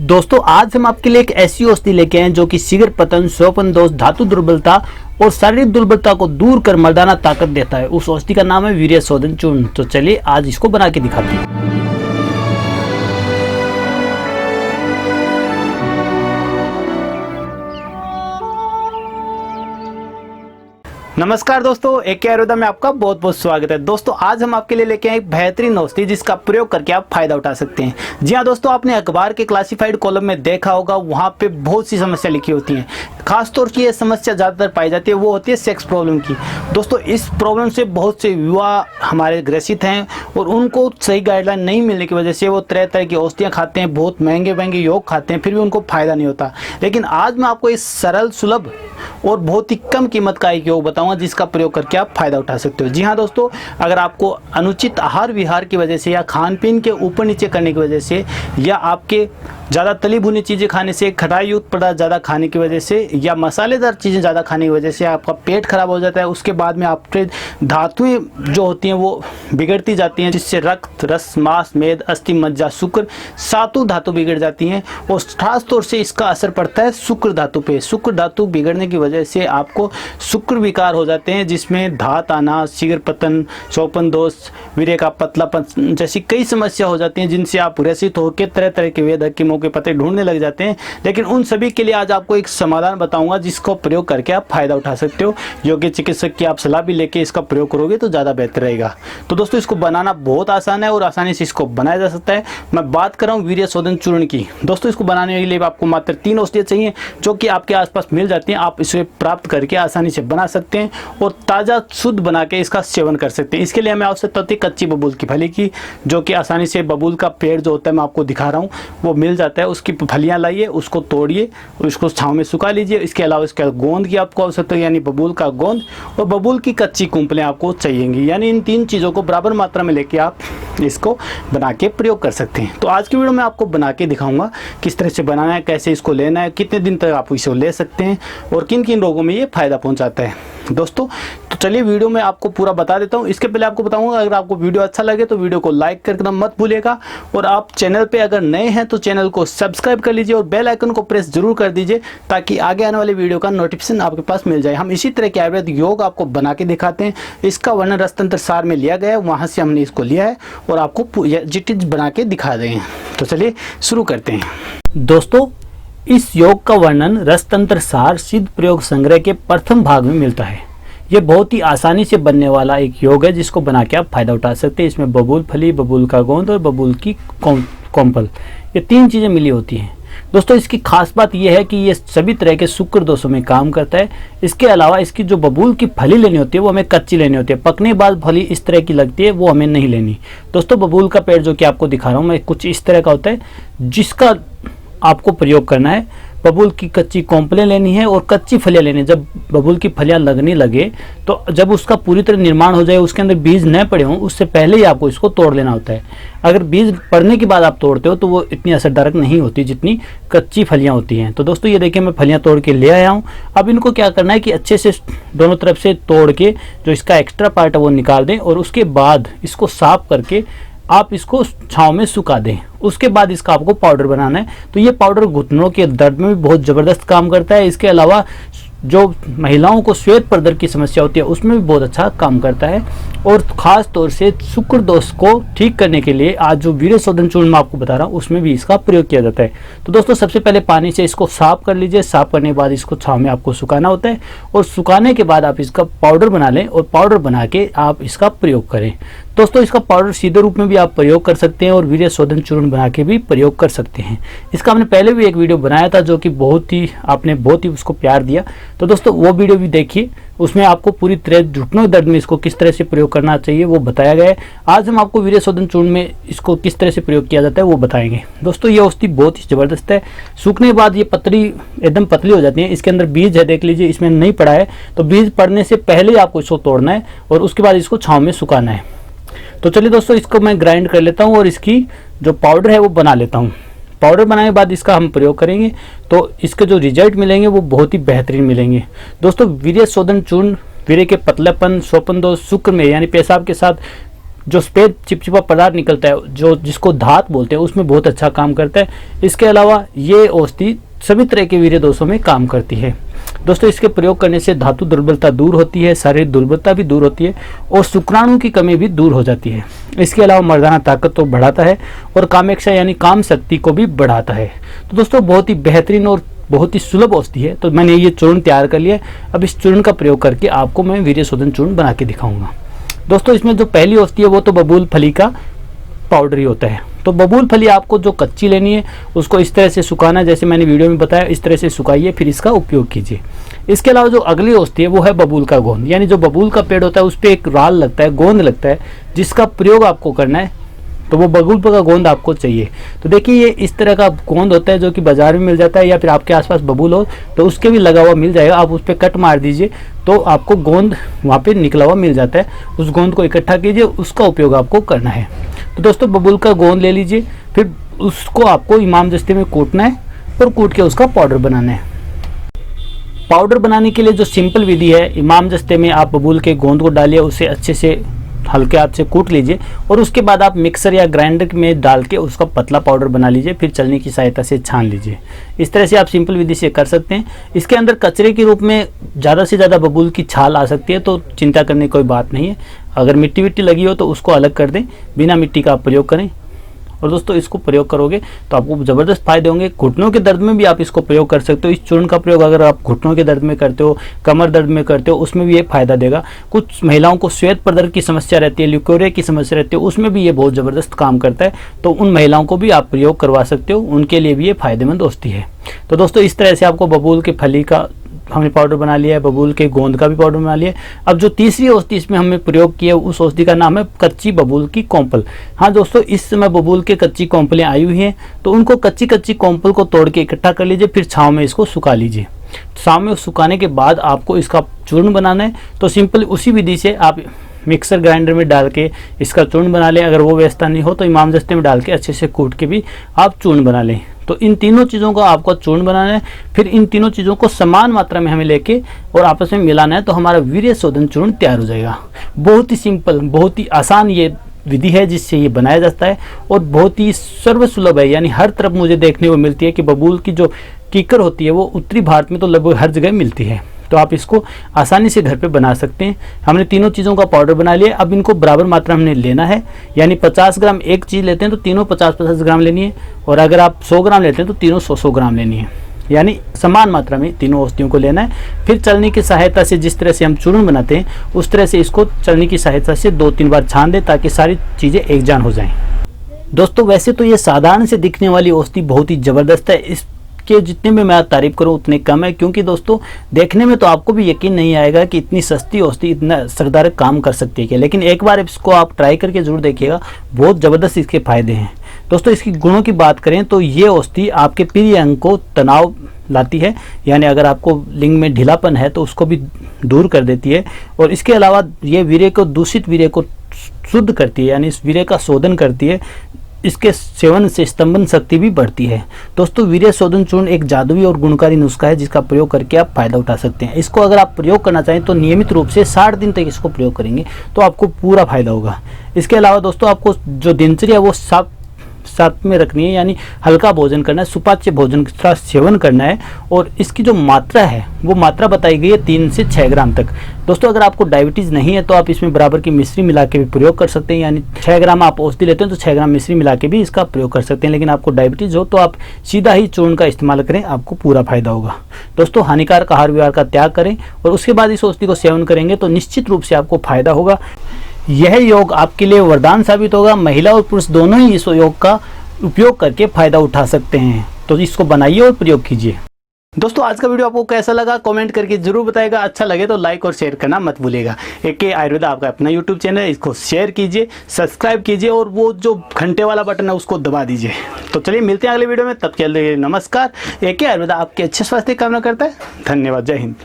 दोस्तों आज हम आपके लिए एक ऐसी औषधि लेके आए जो कि शीघ्र पतन, स्वपन दोष, धातु दुर्बलता और शारीरिक दुर्बलता को दूर कर मर्दाना ताकत देता है। उस औषधि का नाम है वीर्य शोधन चूर्ण। तो चलिए आज इसको बना के दिखाते हैं। नमस्कार दोस्तों, एक आयुर्वेदा में आपका बहुत बहुत स्वागत है। दोस्तों आज हम आपके लिए लेके आए एक बेहतरीन औषधि जिसका प्रयोग करके आप फायदा उठा सकते हैं। जी हाँ दोस्तों, आपने अखबार के क्लासिफाइड कॉलम में देखा होगा, वहाँ पे बहुत सी समस्या लिखी होती हैं। खासतौर की ये समस्या ज़्यादातर पाई जाती है, वो होती है सेक्स प्रॉब्लम की। दोस्तों इस प्रॉब्लम से बहुत से युवा हमारे ग्रसित हैं और उनको सही गाइडलाइन नहीं मिलने की वजह से वो तरह तरह की औषधियाँ खाते हैं, बहुत महंगे महंगे योग खाते हैं, फिर भी उनको फायदा नहीं होता। लेकिन आज मैं आपको इस सरल, सुलभ और बहुत ही कम कीमत का एक योग बताऊंगा जिसका प्रयोग करके आप फायदा उठा सकते हो। जी हाँ दोस्तों, अगर आपको अनुचित आहार विहार की वजह से या खान पीन के ऊपर नीचे करने की वजह से या आपके ज़्यादा तली भुनी चीज़ें खाने से, खटाई युक्त पदार्थ ज़्यादा खाने की वजह से या मसालेदार चीज़ें ज़्यादा खाने की वजह से आपका पेट खराब हो जाता है, उसके बाद में आपके धातुएं जो होती हैं वो बिगड़ती जाती हैं, जिससे रक्त, रस, मांस, मेद, अस्थि, मज्जा, शुक्र सातों धातु बिगड़ जाती हैं। और खास तौर से इसका असर पड़ता है शुक्र धातु पे। शुक्र धातु बिगड़ने की वजह से आपको शुक्र विकार हो जाते हैं, जिसमें धात आना, शीघ्र पतन, स्वपन दोष, वीर्य का पतलापन जैसी कई समस्या हो जाती हैं, जिनसे आप ग्रसित होकर तरह तरह के वेद हकीमों के पते ढूंढने लग जाते हैं। लेकिन उन सभी के लिए आज आपको एक समाधान बताऊंगा जिसको प्रयोग करके आप फायदा उठा सकते हो। योग्य चिकित्सक की आप सलाह भी लेके इसका प्रयोग करोगे तो ज़्यादा बेहतर रहेगा। तो दोस्तों इसको बनाना बहुत आसान है और आसानी से इसको बनाया जा सकता है। मैं बात कर रहा हूँ वीर्य शोधन चूर्ण की। दोस्तों इसको बनाने के लिए आपको मात्र 3 औषधियाँ चाहिए जो कि आपके आसपास मिल जाती हैं। आप इसे प्राप्त करके आसानी से बना सकते हैं और ताज़ा शुद्ध बना के इसका सेवन कर सकते हैं। इसके लिए हमें आवश्यकता होती है कच्ची बबूल की फली की, जो कि आसानी से बबूल का पेड़ जो होता है मैं आपको दिखा रहा हूँ वो मिल जाता है। उसकी फलियाँ लाइए, उसको तोड़िए और उसको छाँव में सुखा लीजिए। इसके अलावा इसका गोंद की आपको आवश्यकता है, यानी बबूल का गोंद, और बबूल की कच्ची कुंपलें आपको चाहिएंगी। यानी इन 3 चीज़ों को बराबर मात्रा में लेके आप इसको बना के प्रयोग कर सकते हैं। तो आज की वीडियो में आपको बना के दिखाऊंगा किस तरह से बनाना है, कैसे इसको लेना है, कितने दिन तक आप इसे ले सकते हैं और किन किन रोगों में ये फायदा पहुंचाता है। दोस्तों तो चलिए वीडियो में आपको पूरा बता देता हूं। इसके पहले आपको बताऊंगा, अगर आपको वीडियो अच्छा लगे तो वीडियो को लाइक करना मत भूलिएगा, और आप चैनल पे अगर नए हैं तो चैनल को सब्सक्राइब कर लीजिए और बेल आइकन को प्रेस जरूर कर दीजिए ताकि आगे आने वाले वीडियो का नोटिफिकेशन आपके पास मिल जाए। हम इसी तरह के आयुर्वेद योग आपको बना के दिखाते हैं। इसका वर्णन रसतंत्र सार में लिया गया है, वहाँ से हमने इसको लिया है और आपको जिटिज बना के दिखा रहे हैं। तो चलिए शुरू करते हैं। दोस्तों इस योग का वर्णन रसतंत्र सार सिद्ध प्रयोग संग्रह के प्रथम भाग में मिलता है। ये बहुत ही आसानी से बनने वाला एक योग है जिसको बना के आप फायदा उठा सकते हैं। इसमें बबूल फली, बबूल का गोंद और बबूल की कोंपल, ये 3 चीज़ें मिली होती हैं। दोस्तों इसकी खास बात यह है कि ये सभी तरह के शुक्र दोषों में काम करता है। इसके अलावा इसकी जो बबूल की फली लेनी होती है वो हमें कच्ची लेनी होती है। पकने के बाद फली इस तरह की लगती है, वो हमें नहीं लेनी। दोस्तों बबूल का पेड़ जो कि आपको दिखा रहा हूँ मैं, कुछ इस तरह का होता है जिसका आपको प्रयोग करना है। बबूल की कच्ची कोंपलें लेनी है और कच्ची फलियाँ लेनी है। जब बबूल की फलियाँ लगने लगे तो जब उसका पूरी तरह निर्माण हो जाए, उसके अंदर बीज न पड़े हों, उससे पहले ही आपको इसको तोड़ लेना होता है। अगर बीज पड़ने के बाद आप तोड़ते हो तो वो इतनी असरदारक नहीं होती जितनी कच्ची फलियाँ होती हैं। तो दोस्तों ये देखिए मैं फलियाँ तोड़ के ले आया हूँ। अब इनको क्या करना है कि अच्छे से दोनों तरफ से तोड़ के जो इसका एक्स्ट्रा पार्ट है वो निकाल दें और उसके बाद इसको साफ करके आप इसको छाँव में सुखा दें। उसके बाद इसका आपको पाउडर बनाना है। तो ये पाउडर घुटनों के दर्द में भी बहुत ज़बरदस्त काम करता है। इसके अलावा जो महिलाओं को श्वेत प्रदर की समस्या होती है उसमें भी बहुत अच्छा काम करता है। और ख़ास तौर से शुक्र दोष को ठीक करने के लिए आज जो वीर्य शोधन चूर्ण मैं आपको बता रहा हूँ उसमें भी इसका प्रयोग किया जाता है। तो दोस्तों सबसे पहले पानी से इसको साफ कर लीजिए। साफ करने के बाद इसको छाँव में आपको सुखाना होता है और सुखाने के बाद आप इसका पाउडर बना लें और पाउडर बना के आप इसका प्रयोग करें। दोस्तों इसका पाउडर सीधे रूप में भी आप प्रयोग कर सकते हैं और वीर्य शोधन चूर्ण बना के भी प्रयोग कर सकते हैं। इसका हमने पहले भी एक वीडियो बनाया था जो कि आपने बहुत ही उसको प्यार दिया। तो दोस्तों वो वीडियो भी देखिए, उसमें आपको पूरी तरह घुटनों दर्द में इसको किस तरह से प्रयोग करना चाहिए वो बताया गया है। आज हम आपको वीर्य शोधन चूर्ण में इसको किस तरह से प्रयोग किया जाता है वो बताएंगे। दोस्तों ये औषधि बहुत ही ज़बरदस्त है। सूखने के बाद ये पतली एकदम पतली हो जाती है। इसके अंदर बीज है, देख लीजिए, इसमें नहीं पड़ा है। तो बीज पड़ने से पहले ही आपको इसको तोड़ना है और उसके बाद इसको छाँव में सुखाना है। तो चलिए दोस्तों इसको मैं ग्राइंड कर लेता हूँ और इसकी जो पाउडर है वो बना लेता हूँ। पाउडर बनाने के बाद इसका हम प्रयोग करेंगे तो इसके जो रिजल्ट मिलेंगे वो बहुत ही बेहतरीन मिलेंगे। दोस्तों वीर्य शोधन चूर्ण वीर्य के पतलेपन, स्वपन दोष, शुक्र में यानी पेशाब के साथ जो सफ़ेद चिपचिपा पदार्थ निकलता है जो जिसको धात बोलते हैं उसमें बहुत अच्छा काम करता है। इसके अलावा ये औषधि सभी तरह के वीर्य दोषों में काम करती है। दोस्तों इसके प्रयोग करने से धातु दुर्बलता दूर होती है, शारीरिक दुर्बलता भी दूर होती है और शुक्राणु की कमी भी दूर हो जाती है। इसके अलावा मर्दाना ताकत तो बढ़ाता है और कामेक्षा यानी काम शक्ति को भी बढ़ाता है। तो दोस्तों बहुत ही बेहतरीन और बहुत ही सुलभ औषधि है। तो मैंने ये चूर्ण तैयार कर लिया। अब इस चूर्ण का प्रयोग करके आपको मैं वीर्य शोधन चूर्ण बना के दिखाऊंगा। दोस्तों इसमें जो पहली औषधि है वो तो बबूल फली का पाउडर ही होता है। तो बबूल फली आपको जो कच्ची लेनी है उसको इस तरह से सुखाना, जैसे मैंने वीडियो में बताया इस तरह से सुखाइए, फिर इसका उपयोग कीजिए। इसके अलावा जो अगली औषधि है वो है बबूल का गोंद, यानी जो बबूल का पेड़ होता है उस पर एक राल लगता है, गोंद लगता है, जिसका प्रयोग आपको करना है। तो वो बबूल का गोंद आपको चाहिए। तो देखिए ये इस तरह का गोंद होता है जो कि बाजार में मिल जाता है, या फिर आपके आसपास बबूल हो तो उसके भी लगा हुआ मिल जाएगा। आप उस पर कट मार दीजिए तो आपको गोंद वहाँ पे निकला हुआ मिल जाता है। उस गोंद को इकट्ठा कीजिए, उसका उपयोग आपको करना है। तो दोस्तों बबूल का गोंद ले लीजिए, फिर उसको आपको इमाम दस्ते में कूटना है और कूट के उसका पाउडर बनाना है। पाउडर बनाने के लिए जो सिंपल विधि है, इमाम दस्ते में आप बबूल के गोंद को डालिए, उसे अच्छे से हल्के हाथ से कूट लीजिए और उसके बाद आप मिक्सर या ग्राइंडर में डाल के उसका पतला पाउडर बना लीजिए, फिर चलनी की सहायता से छान लीजिए। इस तरह से आप सिंपल विधि से कर सकते हैं। इसके अंदर कचरे के रूप में ज़्यादा से ज़्यादा बबूल की छाल आ सकती है, तो चिंता करने की कोई बात नहीं है। अगर मिट्टी विट्टी लगी हो तो उसको अलग कर दें, बिना मिट्टी का आप प्रयोग करें। और दोस्तों इसको प्रयोग करोगे तो आपको ज़बरदस्त फायदे होंगे। घुटनों के दर्द में भी आप इसको प्रयोग कर सकते हो। इस चूर्ण का प्रयोग अगर आप घुटनों के दर्द में करते हो, कमर दर्द में करते हो, उसमें भी ये फायदा देगा। कुछ महिलाओं को श्वेत प्रदर्भ की समस्या रहती है, ल्यूकोरिया की समस्या रहती है, उसमें भी ये बहुत ज़बरदस्त काम करता है। तो उन महिलाओं को भी आप प्रयोग करवा सकते हो, उनके लिए भी ये फायदेमंद औषधि है। तो दोस्तों इस तरह से आपको बबूल के फली का हमने पाउडर बना लिया है, बबूल के गोंद का भी पाउडर बना लिया है। अब जो तीसरी औषधि इसमें हमने प्रयोग किया है उस औषधि का नाम है कच्ची बबूल की कोंपल। हाँ दोस्तों इस समय बबूल के कच्ची कोंपलें आई हुई हैं, तो उनको कच्ची कोंपल को तोड़ के इकट्ठा कर लीजिए, फिर छाँव में इसको सुखा लीजिए। छाँव में सुखाने के बाद आपको इसका चूर्ण बनाना है। तो सिंपल उसी विधि से आप मिक्सर ग्राइंडर में डाल के इसका चूर्ण बना लें। अगर वो व्यवस्था नहीं हो तो इमाम दस्ते में डाल के अच्छे से कूट के भी आप चूर्ण बना लें। तो इन तीनों चीज़ों का आपको चूर्ण बनाना है, फिर इन तीनों चीज़ों को समान मात्रा में हमें लेके और आपस में मिलाना है, तो हमारा वीर्य शोधन चूर्ण तैयार हो जाएगा। बहुत ही सिंपल, बहुत ही आसान ये विधि है जिससे ये बनाया जाता है और बहुत ही सर्वसुलभ है। यानी हर तरफ मुझे देखने को मिलती है कि बबूल की जो कीकर होती है वो उत्तरी भारत में तो लगभग हर जगह मिलती है। तो आप इसको आसानी से घर पे बना सकते हैं। हमने तीनों चीज़ों का पाउडर बना लिया। अब इनको बराबर मात्रा हमने लेना है, यानी 50 ग्राम एक चीज़ लेते हैं तो तीनों 50-50 ग्राम लेनी है, और अगर आप 100 ग्राम लेते हैं तो तीनों 100-100 ग्राम लेनी है। यानी समान मात्रा में तीनों औषधियों को लेना है। फिर चलनी की सहायता से जिस तरह से हम चूर्ण बनाते हैं उस तरह से इसको चलनी की सहायता से 2-3 बार छान दें ताकि सारी चीज़ें एक जान हो जाएँ। दोस्तों वैसे तो ये साधारण से दिखने वाली औषधि बहुत ही ज़बरदस्त है। इस कि जितने में मैं तारीफ करूं उतने कम है, क्योंकि दोस्तों देखने में तो आपको भी यकीन नहीं आएगा कि इतनी सस्ती औषधि इतना असरदार काम कर सकती है। लेकिन एक बार इसको आप ट्राई करके जरूर देखिएगा, बहुत ज़बरदस्त इसके फायदे हैं। दोस्तों इसकी गुणों की बात करें तो ये औषधि आपके प्रिय अंग को तनाव लाती है, यानी अगर आपको लिंग में ढीलापन है तो उसको भी दूर कर देती है। और इसके अलावा ये वीर्य को, दूषित वीर्य को शुद्ध करती है, यानी इस वीर्य का शोधन करती है। इसके सेवन से स्तंभन शक्ति भी बढ़ती है। दोस्तों वीर्य शोधन चूर्ण एक जादुई और गुणकारी नुस्खा है जिसका प्रयोग करके आप फायदा उठा सकते हैं। इसको अगर आप प्रयोग करना चाहें तो नियमित रूप से 60 दिन तक इसको प्रयोग करेंगे तो आपको पूरा फायदा होगा। इसके अलावा दोस्तों आपको जो दिनचर्या वो साथ में रखनी है, यानी हल्का भोजन करना है, सुपाच्य भोजन का सेवन करना है। और इसकी जो मात्रा है वो मात्रा बताई गई है 3 से 6 ग्राम तक। दोस्तों अगर आपको डायबिटीज़ नहीं है तो आप इसमें बराबर की मिश्री मिला के भी प्रयोग कर सकते हैं, यानी 6 ग्राम आप औषधि लेते हैं तो 6 ग्राम मिश्री मिला के भी इसका प्रयोग कर सकते हैं। लेकिन आपको डायबिटीज़ हो तो आप सीधा ही चूर्ण का इस्तेमाल करें, आपको पूरा फायदा होगा। दोस्तों हानिकारक आहार विहार का त्याग करें और उसके बाद इस औषधि को सेवन करेंगे तो निश्चित रूप से आपको फायदा होगा। यह योग आपके लिए वरदान साबित होगा। महिला और पुरुष दोनों ही इस योग का उपयोग करके फायदा उठा सकते हैं। तो इसको बनाइए और प्रयोग कीजिए। दोस्तों आज का वीडियो आपको कैसा लगा कमेंट करके जरूर बताइएगा। अच्छा लगे तो लाइक और शेयर करना मत भूलिएगा। AK आयुर्वेदा आपका अपना YouTube चैनल है, इसको शेयर कीजिए, सब्सक्राइब कीजिए और वो जो घंटे वाला बटन है उसको दबा दीजिए। तो चलिए मिलते हैं अगले वीडियो में, तब के लिए नमस्कार। AK आयुर्वेदा आपके अच्छे स्वास्थ्य की कामना करता है। धन्यवाद। जय हिंद।